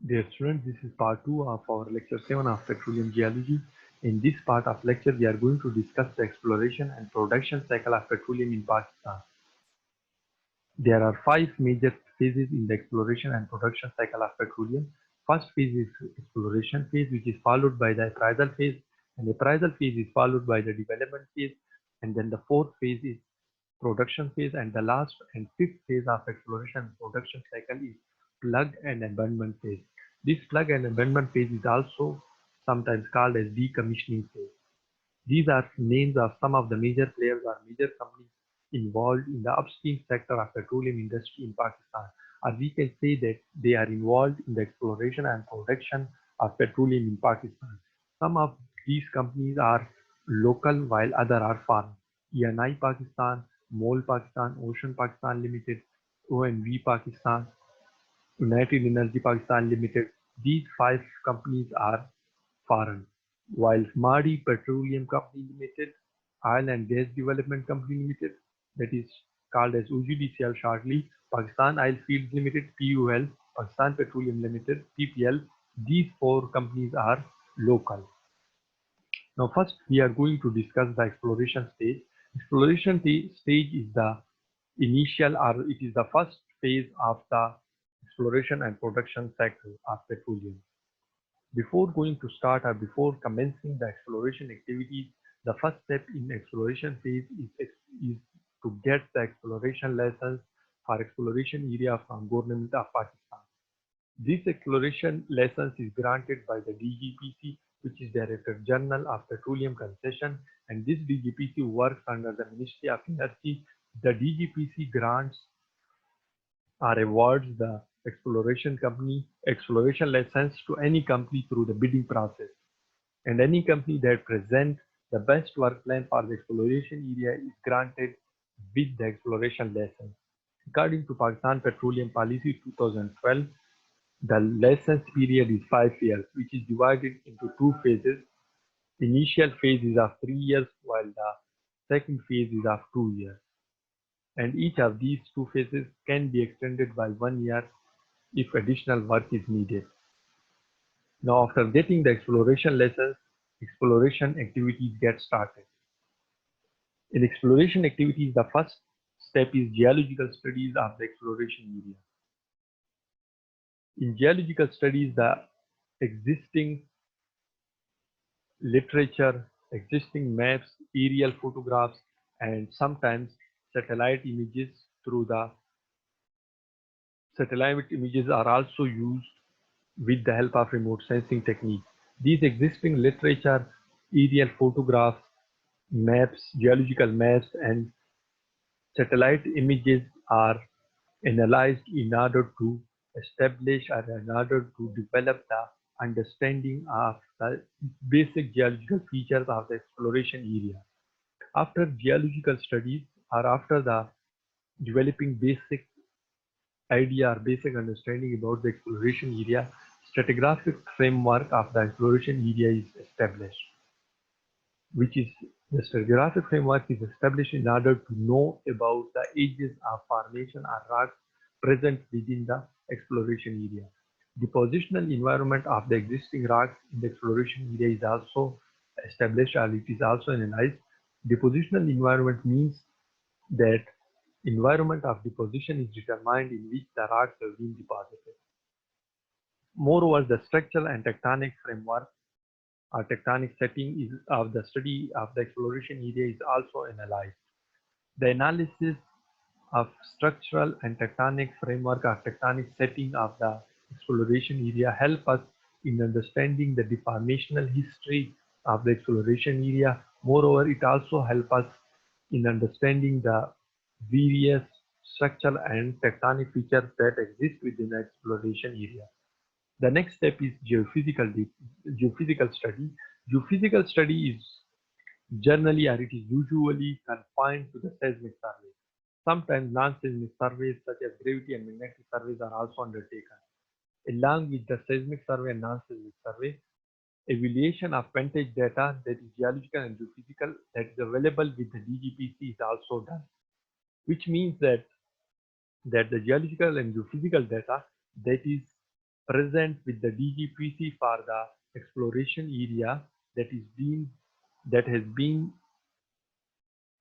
Dear students, this is part 2 of our lecture 7 of Petroleum Geology. In this part of lecture, we are going to discuss the exploration and production cycle of petroleum in Pakistan. There are 5 major phases in the exploration and production cycle of petroleum. First phase is exploration phase, which is followed by the appraisal phase, and the appraisal phase is followed by the development phase, and then the fourth phase is production phase, and the last and fifth phase of exploration and production cycle is plug and abandonment phase. This plug and abandonment phase is also sometimes called as decommissioning phase. These are names of some of the major players or major companies involved in the upstream sector of petroleum industry in Pakistan, or we can say that they are involved in the exploration and production of petroleum in Pakistan. Some of these companies are local while other are foreign. ENI Pakistan, MOL Pakistan, Ocean Pakistan Limited, ONV Pakistan, United Energy Pakistan Limited. These 5 companies are foreign, while Madi Petroleum Company Limited, Oil and Gas Development Company Limited, that is called as UGDCL shortly, Pakistan Oil Fields Limited, PUL, Pakistan Petroleum Limited, PPL, these 4 companies are local. Now first we are going to discuss the exploration stage. Exploration stage is the initial, or it is the first phase of the exploration and production cycle of petroleum. Before going to start or before commencing the exploration activities, the first step in exploration phase is to get the exploration license for exploration area from Government of Pakistan. This exploration license is granted by the DGPC, which is Director General of Petroleum Concession, and this DGPC works under the Ministry of Energy. The DGPC grants or awards the exploration license to any company through the bidding process, and any company that presents the best work plan for the exploration area is granted with the exploration license. According to Pakistan Petroleum Policy 2012, the license period is 5 years, which is divided into 2 phases. Initial phase is of 3 years, while the second phase is of 2 years. And each of these 2 phases can be extended by 1 year if additional work is needed. Now, after getting the exploration license, exploration activities get started. In exploration activities, the first step is geological studies of the exploration area. In geological studies, the existing literature, existing maps, aerial photographs, and sometimes satellite images through the satellite images are also used with the help of remote sensing techniques. These existing literature, aerial photographs, maps, geological maps, and satellite images are analyzed in order to establish or in order to develop the understanding of the basic geological features of the exploration area. After geological studies or after the developing basic idea or basic understanding about the exploration area, stratigraphic framework of the exploration area is established, which is the stratigraphic framework is established in order to know about the ages of formation or rocks present within the exploration area. The positional environment of the existing rocks in the exploration area is also established, or it is also analyzed. Depositional environment means that environment of deposition is determined in which the rocks have been deposited. Moreover, the structural and tectonic framework or tectonic setting of the study of the exploration area is also analyzed. The analysis of structural and tectonic framework or tectonic setting of the exploration area help us in understanding the deformational history of the exploration area. Moreover, it also helps us in understanding the various structural and tectonic features that exist within the exploration area. The next step is geophysical study. Geophysical study is generally, or it is usually confined to the seismic survey. Sometimes non-seismic surveys such as gravity and magnetic surveys are also undertaken. Along with the seismic survey and non-seismic survey, evaluation of vintage data, that is geological and geophysical, that is available with the DGPC is also done, which means that the geological and geophysical data that is present with the DGPC for the exploration area that has been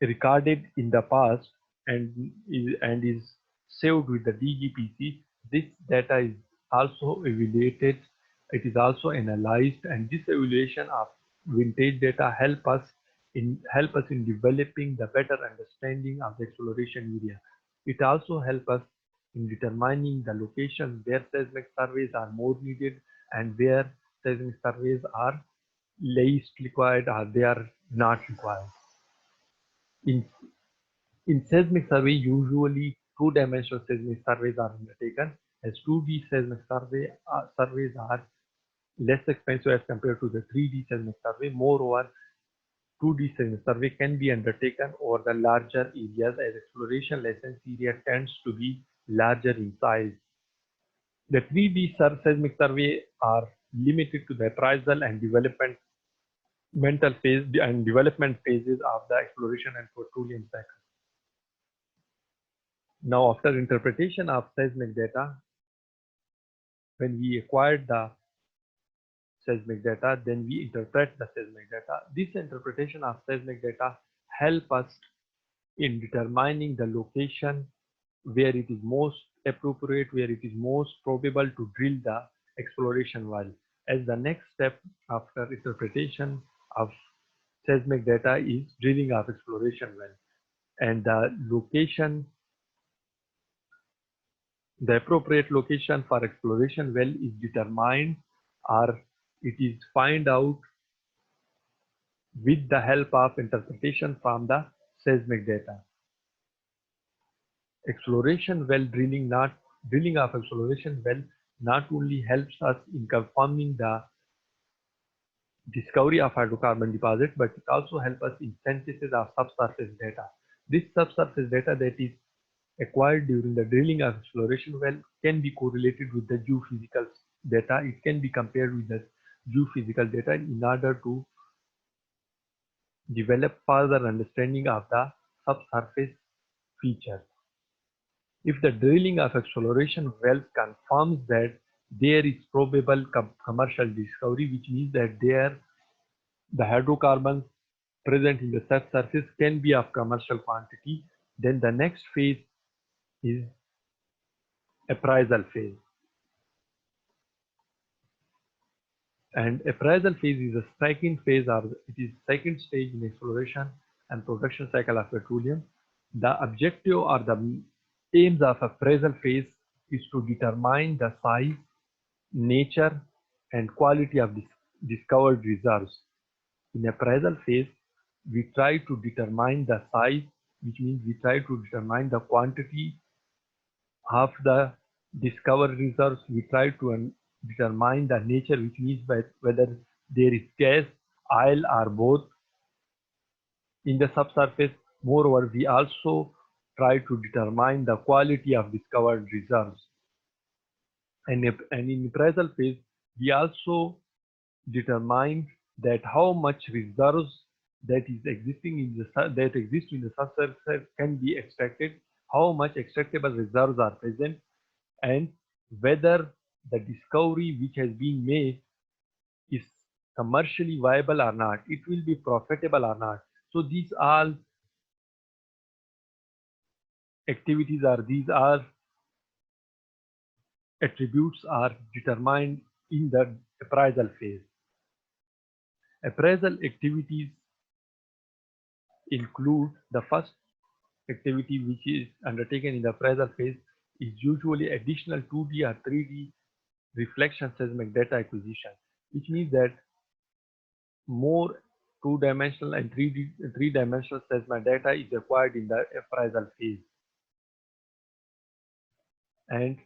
recorded in the past and is saved with the DGPC. This data is also evaluated. It is also analyzed, and this evaluation of vintage data help us in developing the better understanding of the exploration area. It also helps us in determining the locations where seismic surveys are more needed and where seismic surveys are least required or they are not required. In in seismic survey, usually two-dimensional seismic surveys are undertaken, as 2D surveys are less expensive as compared to the 3D seismic survey. Moreover, 2D seismic survey can be undertaken over the larger areas as exploration license area tends to be larger in size. The 3D seismic survey are limited to the appraisal and development phases of the exploration and petroleum cycle. Now, after interpretation of seismic data, when we acquired the seismic data, then we interpret the seismic data. This interpretation of seismic data help us in determining the location where it is most appropriate, where it is most probable to drill the exploration well. As the next step after interpretation of seismic data is drilling of exploration well, and the appropriate location for exploration well is determined or it is find out with the help of interpretation from the seismic data. Drilling of exploration well not only helps us in confirming the discovery of hydrocarbon deposit, but it also helps us in synthesis of subsurface data. This subsurface data that is acquired during the drilling of exploration well can be correlated with the geophysical data. It can be compared with the geophysical data in order to develop further understanding of the subsurface features. If the drilling of exploration wells confirms that there is probable commercial discovery, which means that the hydrocarbons present in the subsurface can be of commercial quantity, then the next phase is appraisal phase. And appraisal phase is a second phase, or it is second stage in exploration and production cycle of petroleum. The objective or the aims of appraisal phase is to determine the size, nature, and quality of discovered reserves. In appraisal phase, we try to determine the size, which means we try to determine the quantity of the discovered reserves. We try to determine the nature, which means whether there is gas, oil, or both in the subsurface. Moreover, we also try to determine the quality of discovered reserves. And in appraisal phase, we also determine that how much reserves that exist in the subsurface can be extracted, how much extractable reserves are present, and whether the discovery which has been made is commercially viable or not, it will be profitable or not. So these all activities or these are attributes are determined in the appraisal phase. Appraisal activities include the first activity which is undertaken in the appraisal phase is usually additional 2D or 3D reflection seismic data acquisition, which means that more two-dimensional and three-dimensional seismic data is acquired in the appraisal phase. And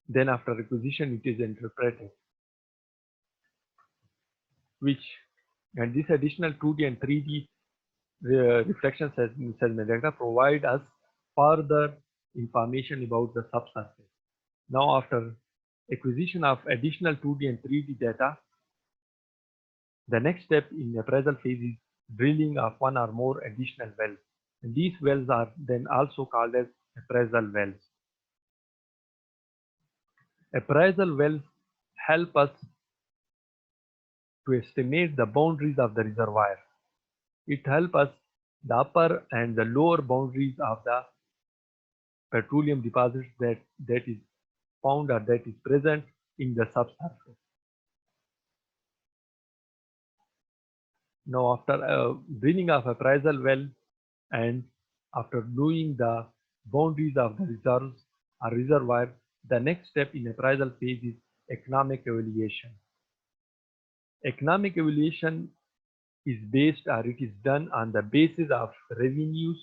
then after acquisition, it is interpreted. And this additional 2D and 3D reflection seismic data provide us further information about the subsurface. Now, after acquisition of additional 2D and 3D data, the next step in appraisal phase is drilling of one or more additional wells. And these wells are then also called as appraisal wells. Appraisal wells help us to estimate the boundaries of the reservoir. It helps us the upper and the lower boundaries of the petroleum deposits that is found or that is present in the subsurface. Now, after drilling of appraisal well and after knowing the boundaries of the reserves or reservoir, the next step in appraisal phase is economic evaluation. Economic evaluation is based or it is done on the basis of revenues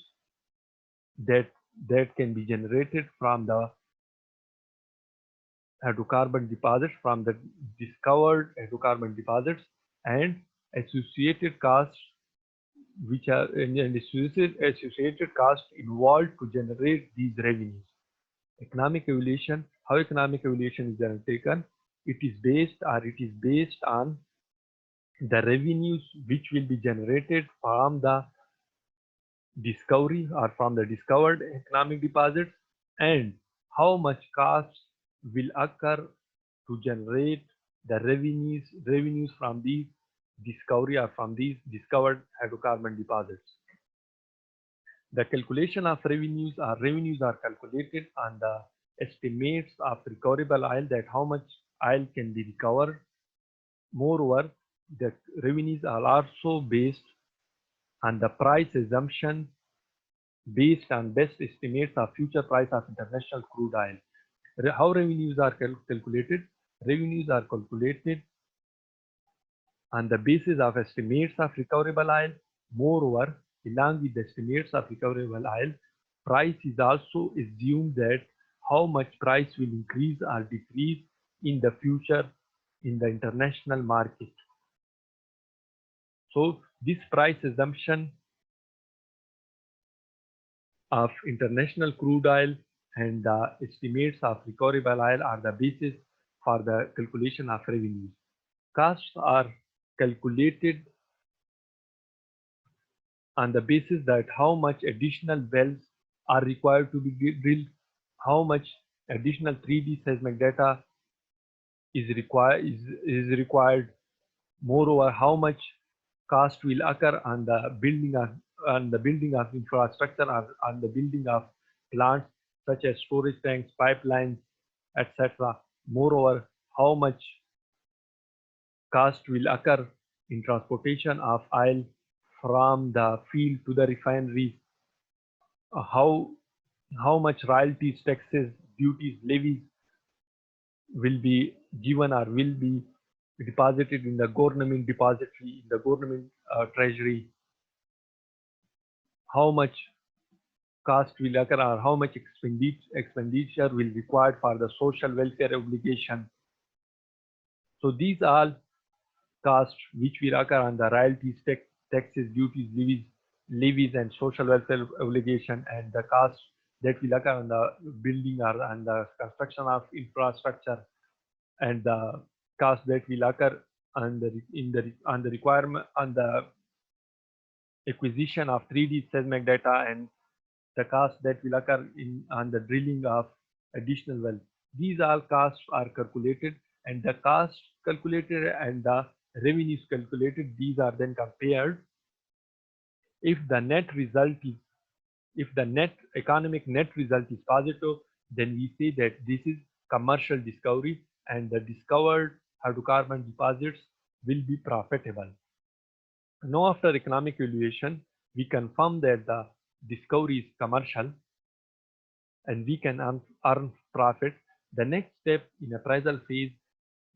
that can be generated from the hydrocarbon deposits, from the discovered hydrocarbon deposits, and associated costs which are and associated costs involved to generate these revenues. Economic evaluation, how economic evaluation is undertaken, it is based on the revenues which will be generated from the discovery or from the discovered economic deposits, and how much costs will occur to generate the revenues from these discovery or from these discovered hydrocarbon deposits. The calculation of revenues are calculated on the estimates of recoverable oil, that how much oil can be recovered. Moreover, the revenues are also based on the price assumption based on best estimates of future price of international crude oil. How revenues are calculated? Revenues are calculated on the basis of estimates of recoverable oil. Moreover, along with the estimates of recoverable oil, price is also assumed that how much price will increase or decrease in the future in the international market. So this price assumption of international crude oil and the estimates of recoverable oil are the basis for the calculation of revenues. Costs are calculated on the basis that how much additional wells are required to be drilled, how much additional 3D seismic data is required. Moreover, how much cost will occur on the building of infrastructure or on the building of plants such as storage tanks, pipelines, etc. Moreover, how much cost will occur in transportation of oil from the field to the refineries, how much royalties, taxes, duties, levies will be given or will be deposited in the government depository, in the government treasury, how much cost will occur or how much expenditure will be required for the social welfare obligation. So these are costs which will occur on the royalties, taxes, duties, levies and social welfare obligation, and the costs that will occur on the building or on the construction of infrastructure, and the costs that will occur on the requirement on the acquisition of 3D seismic data, and the costs that will occur on the drilling of additional wells. These all costs are calculated, and the costs calculated and the revenues calculated, these are then compared. If the economic net result is positive, then we say that this is commercial discovery and the discovered hydrocarbon deposits will be profitable. Now, after economic evaluation, we confirm that the discovery is commercial and we can earn profit. The next step in appraisal phase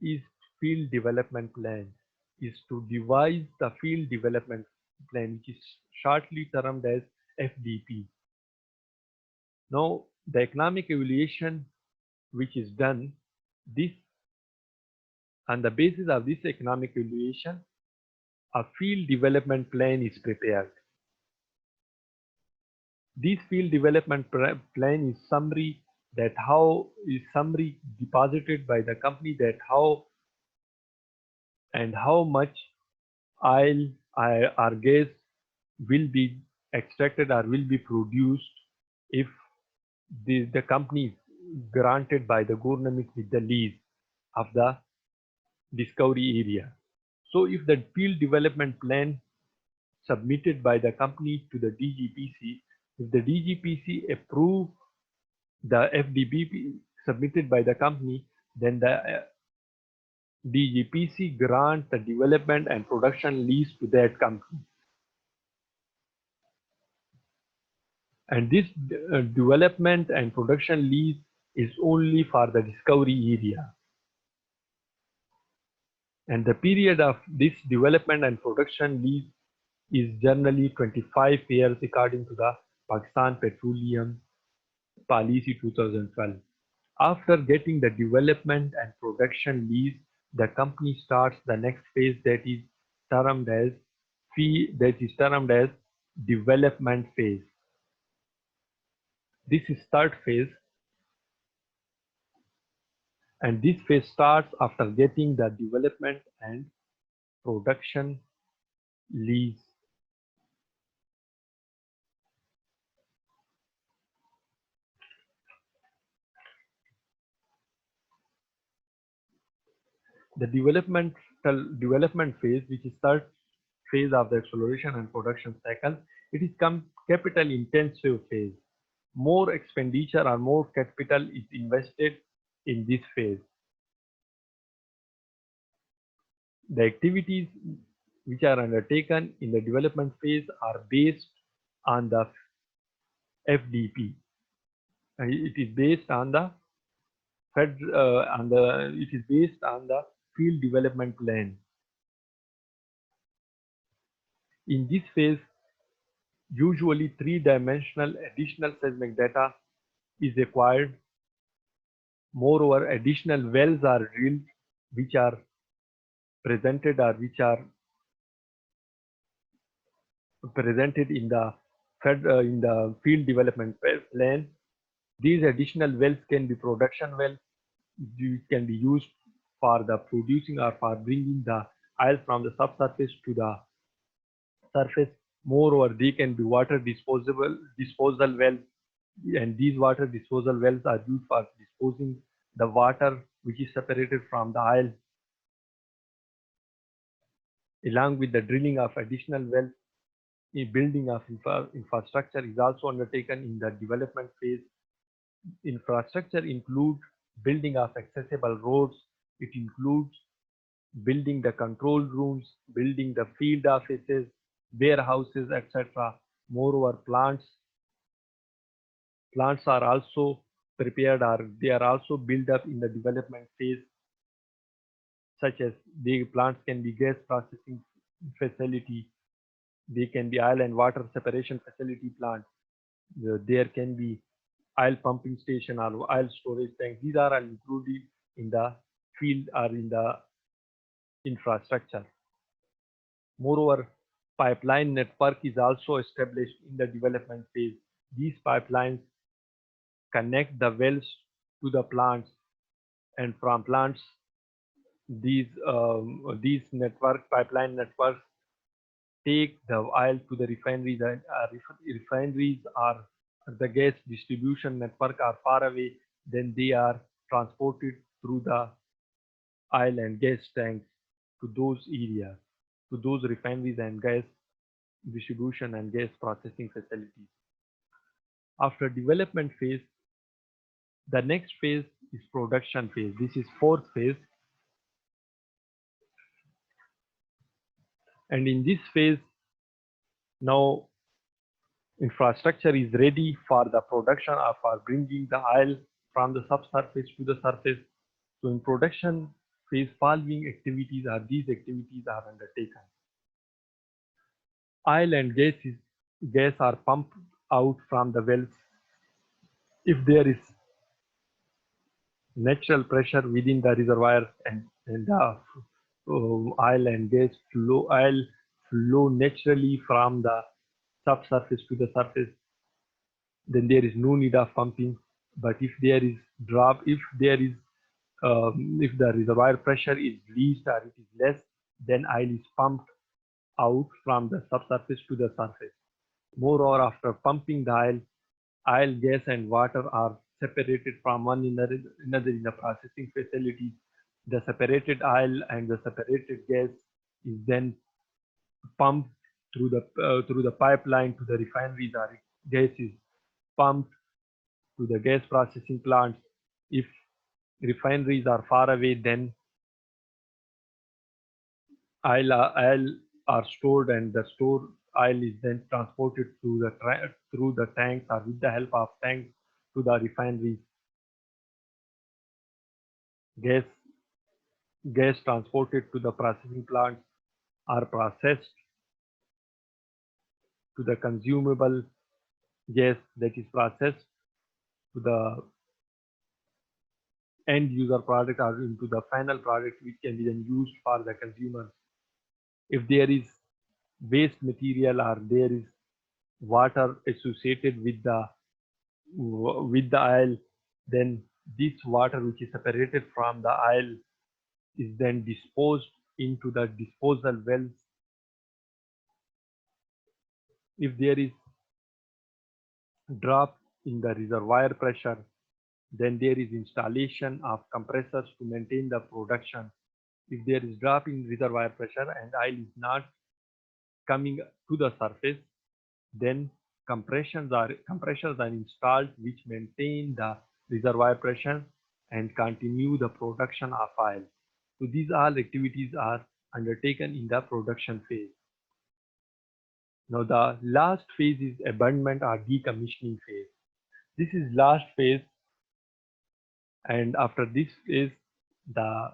is field development plan, is to devise the field development plan, which is shortly termed as FDP. Now, the economic evaluation which is done, this on the basis of this economic evaluation, a field development plan is prepared. This field development plan is summary deposited by the company, that how much oil or gas will be extracted or will be produced if the company granted by the government with the lease of the discovery area. So if the field development plan submitted by the company to the DGPC, if the DGPC approve the FDP submitted by the company, then the DGPC grant the development and production lease to that company. And this development and production lease is only for the discovery area. And the period of this development and production lease is generally 25 years according to the Pakistan Petroleum Policy 2012. After getting the development and production lease, the company starts the next phase that is termed as development phase. This is third phase, and this phase starts after getting the development and production lease. The development phase, which is third phase of the exploration and production cycle, it is capital intensive phase. More expenditure or more capital is invested in this phase. The activities which are undertaken in the development phase are based on the FDP. It is based on the field development plan. In this phase, usually three-dimensional additional seismic data is acquired. Moreover, additional wells are drilled, which are presented in the field development plan. These additional wells can be production wells, which can be used for the producing or for bringing the oil from the subsurface to the surface. Moreover, they can be water disposal wells, and these water disposal wells are used for disposing the water which is separated from the oil. Along with the drilling of additional wells, a building of infrastructure is also undertaken in the development phase. Infrastructure includes building of accessible roads. It includes building the control rooms, building the field offices, warehouses, etc. Moreover, plants are also prepared, or they are also built up in the development phase, such as the plants can be gas processing facility, they can be oil and water separation facility plant, there can be oil pumping station or oil storage tank. These are all included in the field or in the infrastructure. Moreover, pipeline network is also established in the development phase. These pipelines connect the wells to the plants, and from plants, these pipeline networks take the oil to the refineries, and refineries are the gas distribution network are far away. Then they are transported through the oil and gas tanks to those areas, to those refineries and gas distribution and gas processing facilities. After development phase, the next phase is production phase. This is fourth phase. And in this phase, now infrastructure is ready for the production or for bringing the oil from the subsurface to the surface. So in production phase, following activities are undertaken. Oil and gas are pumped out from the wells. If there is natural pressure within the reservoir, and the oil and gas flow naturally from the subsurface to the surface, then there is no need of pumping. But if there is if the reservoir pressure is least or it is less, then oil is pumped out from the subsurface to the surface. Moreover, after pumping the oil, gas and water are separated from one another in the processing facilities. The separated oil and the separated gas is then pumped through the pipeline to the refineries, or gas is pumped to the gas processing plants. If refineries are far away, then oil are stored, and the stored oil is then transported through the tanks, or with the help of tanks, to the refineries. Gas gas transported to the processing plants are processed to the consumable gas that is processed to the end user product, or into the final product, which can be then used for the consumers. If there is waste material, or there is water associated with the oil, then this water which is separated from the oil is then disposed into the disposal wells. If there is drop in the reservoir pressure, then there is installation of compressors to maintain the production. If there is drop in reservoir pressure and oil is not coming to the surface, then compressors are installed which maintain the reservoir pressure and continue the production of oil. So these all activities are undertaken in the production phase. Now the last phase is abandonment or decommissioning phase. This is last phase, and after this phase, the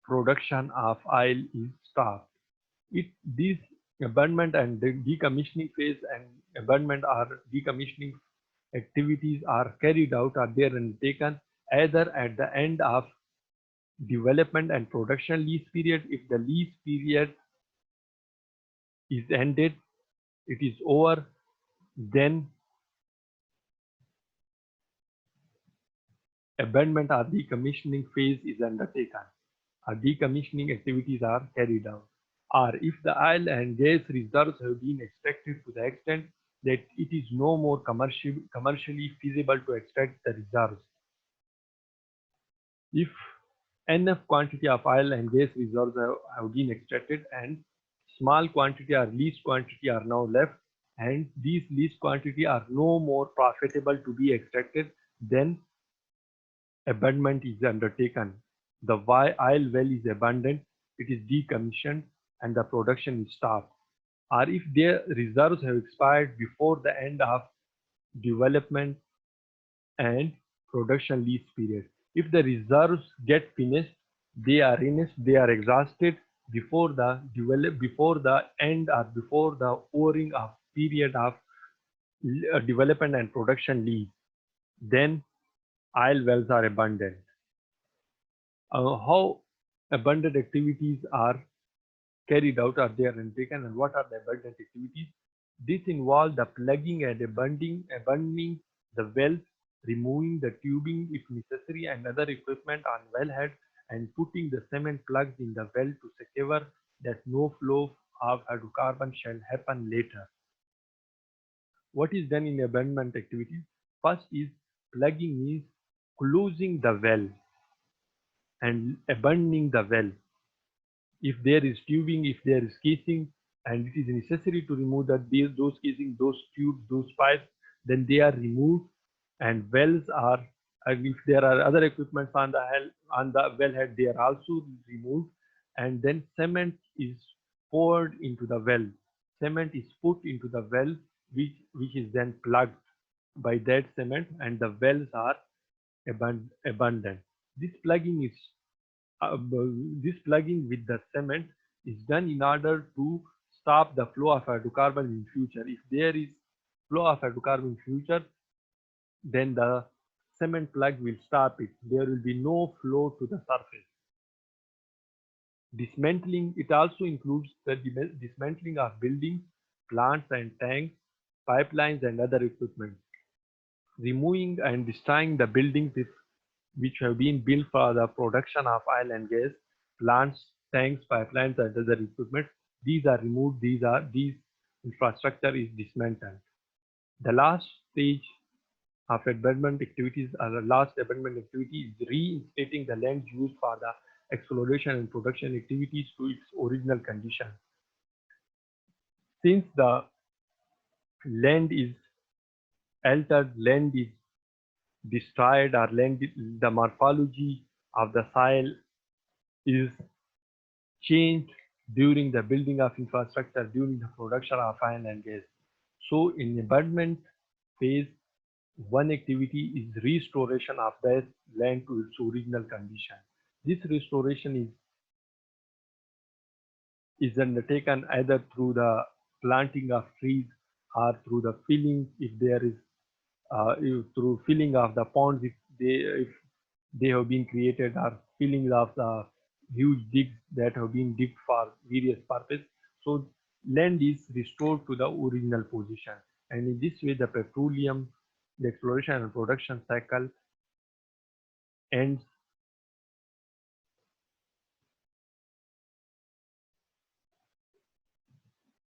production of oil is stopped. These abandonment and decommissioning phase and abandonment or decommissioning activities are carried out, or they are undertaken either at the end of development and production lease period. If the lease period is ended, it is over, then abandonment or decommissioning phase is undertaken. Decommissioning activities are carried out. Or if the oil and gas reserves have been extracted to the extent that it is no more commercially feasible to extract the reserves. If enough quantity of oil and gas reserves have been extracted, and small quantity or least quantity are now left, and these least quantity are no more profitable to be extracted, then abandonment is undertaken. The oil well is abandoned, it is decommissioned, and the production is stopped. Or if their reserves have expired before the end of development and production lease period. If the reserves get finished, they are exhausted before the end, or before the overing of period of development and production lease, then oil wells are abandoned. How abandoned activities are carried out, or they are undertaken, and what are the abandoned activities? This involves the plugging and abandoning the wells, removing the tubing if necessary and other equipment on wellhead, and putting the cement plugs in the well to secure that no flow of hydrocarbon shall happen later. What is done in abandonment activities? First is plugging, means closing the well and abandoning the well. If there is tubing, if there is casing, and it is necessary to remove those casing, those tubes, those pipes, then they are removed, and wells are, if there are other equipments on the wellhead, they are also removed, and then cement is poured into the well. Cement is put into the well, which is then plugged by that cement, and the wells are abandoned. This plugging with the cement is done in order to stop the flow of hydrocarbon in future. If there is flow of hydrocarbon in future, then the cement plug will stop it. There will be no flow to the surface. Dismantling, it also includes the dismantling of buildings, plants and tanks, pipelines and other equipment. Removing and destroying the buildings which have been built for the production of oil and gas, plants, tanks, pipelines, and other equipment. These are removed. These infrastructure is dismantled. The last stage of abandonment activities, the last abandonment activity is reinstating the land used for the exploration and production activities to its original condition. Since the land is altered, land is destroyed, or the morphology of the soil is changed during the building of infrastructure, during the production of oil and gas. So in abandonment phase, one activity is restoration of that land to its original condition. This restoration is undertaken either through the planting of trees or through the filling, if there is through filling of the ponds if they have been created, or filling of the huge digs that have been digged for various purposes. So land is restored to the original position, and in this way the exploration and production cycle ends